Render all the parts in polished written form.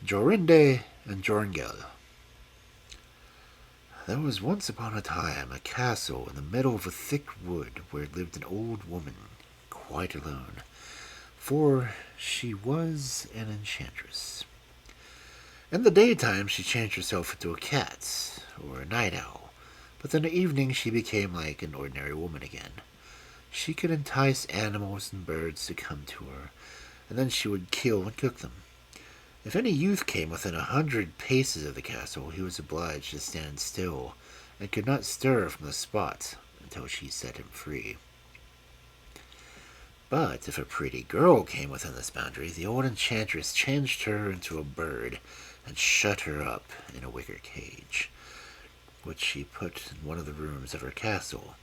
Jorinde and Joringel. There was once upon a time a castle in the middle of a thick wood where lived an old woman, quite alone, for she was an enchantress. In the daytime she changed herself into a cat or a night owl, but in the evening she became like an ordinary woman again. She could entice animals and birds to come to her, and then she would kill and cook them. If any youth came within 100 paces of the castle, he was obliged to stand still, and could not stir from the spot until she set him free. But if a pretty girl came within this boundary, the old enchantress changed her into a bird, and shut her up in a wicker cage, which she put in one of the rooms of her castle.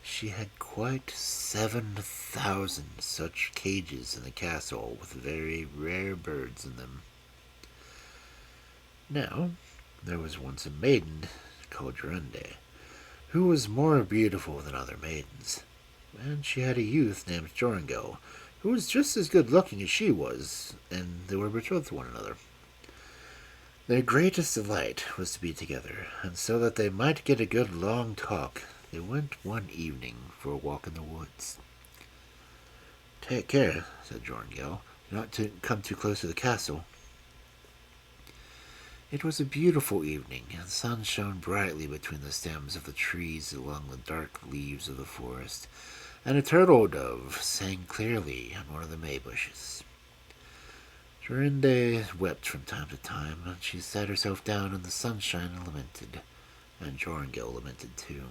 She had quite 7,000 such cages in the castle, with very rare birds in them. Now, there was once a maiden called Jorinde, who was more beautiful than other maidens, and she had a youth named Joringel, who was just as good looking as she was, and they were betrothed to one another. Their greatest delight was to be together, and so that they might get a good long talk, they went one evening for a walk in the woods. "Take care," said Jorringel, "not to come too close to the castle." It was a beautiful evening, and the sun shone brightly between the stems of the trees along the dark leaves of the forest, and a turtle dove sang clearly on one of the may bushes. Jorinde wept from time to time, and she sat herself down in the sunshine and lamented, and Joringel lamented too.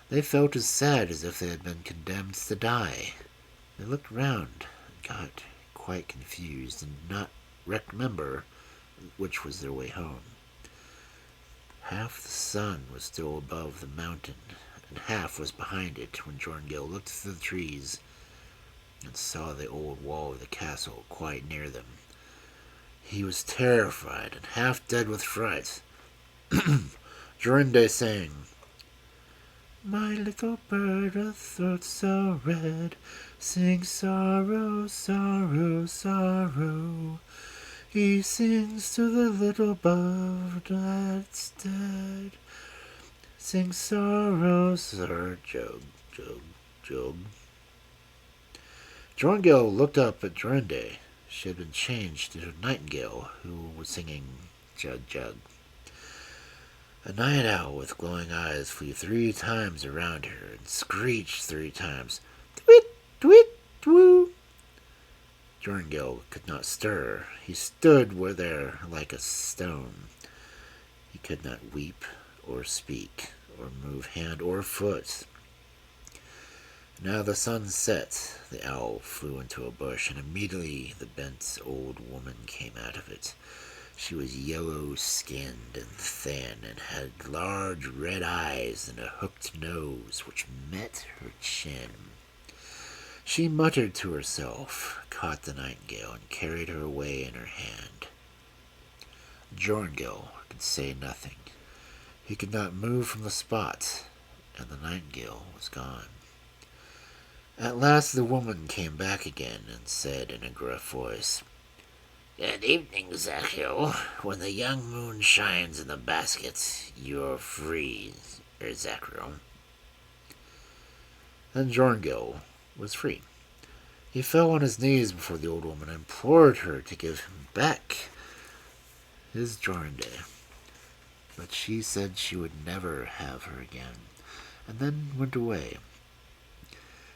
They felt as sad as if they had been condemned to die. They looked round and got quite confused and did not remember which was their way home. Half the sun was still above the mountain, and half was behind it when Joringel looked through the trees and saw the old wall of the castle quite near them. He was terrified and half dead with fright. Jorinde sang, "My little bird with throat so red, sings sorrow, sorrow, sorrow. He sings to the little bird that's dead. Sing sorrow, sorrow, jug, jug, jug." Joringel looked up at Jorinde. She had been changed into a nightingale who was singing jug, jug. A night owl with glowing eyes flew 3 times around her and screeched 3 times, "Twit, twit, twoo." Joringel could not stir. He stood there like a stone. He could not weep or speak or move hand or foot. Now the sun set. The owl flew into a bush, and immediately the bent old woman came out of it. She was yellow-skinned and thin, and had large red eyes and a hooked nose which met her chin. She muttered to herself, caught the nightingale, and carried her away in her hand. Joringel could say nothing. He could not move from the spot, and the nightingale was gone. At last the woman came back again and said in a gruff voice, "Good evening, Zachiel. When the young moon shines in the basket, you're free, Zachiel." And Joringel was free. He fell on his knees before the old woman and implored her to give him back his Jorinde. But she said she would never have her again, and then went away.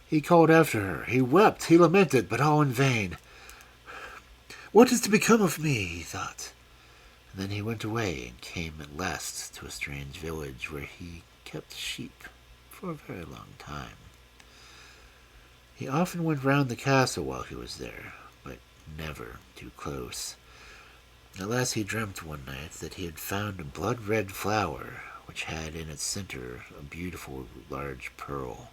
He called after her. He wept, he lamented, but all in vain. "What is to become of me?" he thought. And then he went away and came at last to a strange village where he kept sheep for a very long time. He often went round the castle while he was there, but never too close. At last he dreamt one night that he had found a blood-red flower which had in its center a beautiful large pearl.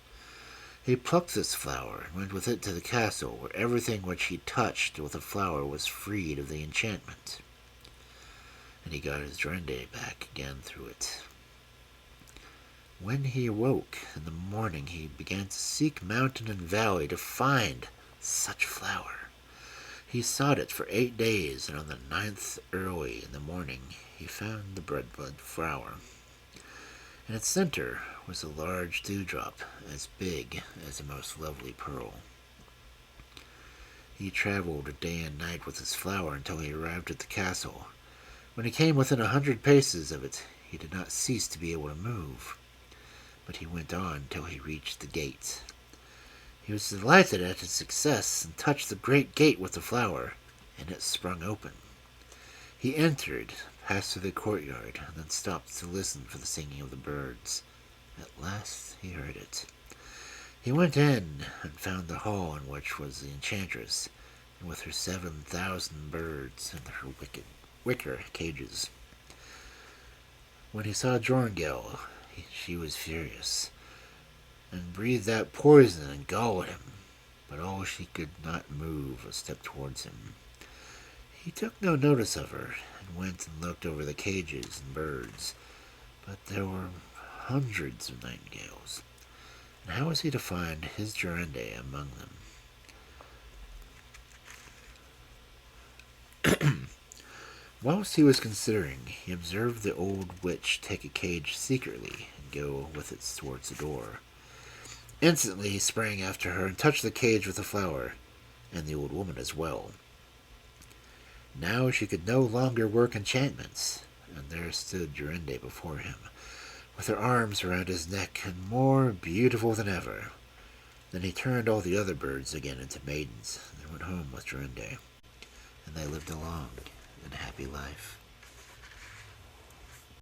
He plucked this flower and went with it to the castle, where everything which he touched with the flower was freed of the enchantment. And he got his Jorinde back again through it. When he awoke in the morning, he began to seek mountain and valley to find such flower. He sought it for 8 days, and on the 9th early in the morning he found the bread-blood flower. In its center was a large dewdrop, as big as a most lovely pearl. He traveled day and night with his flower until he arrived at the castle. When he came within 100 paces of it, he did not cease to be able to move, but he went on till he reached the gate. He was delighted at his success and touched the great gate with the flower, and it sprung open. He entered, passed through the courtyard, and then stopped to listen for the singing of the birds. At last he heard it. He went in and found the hall in which was the enchantress, and with her 7,000 birds in her wicker cages. When he saw Joringel, she was furious, and breathed out poison and gall at him, but all she could not move a step towards him. He took no notice of her, and went and looked over the cages and birds, but there were hundreds of nightingales, and how was he to find his Jorinde among them? Whilst he was considering, he observed the old witch take a cage secretly and go with it towards the door. Instantly he sprang after her and touched the cage with the flower, and the old woman as well. Now she could no longer work enchantments, and there stood Jorinde before him, with her arms around his neck, and more beautiful than ever. Then he turned all the other birds again into maidens, and went home with Jorinde, and they lived a long and happy life.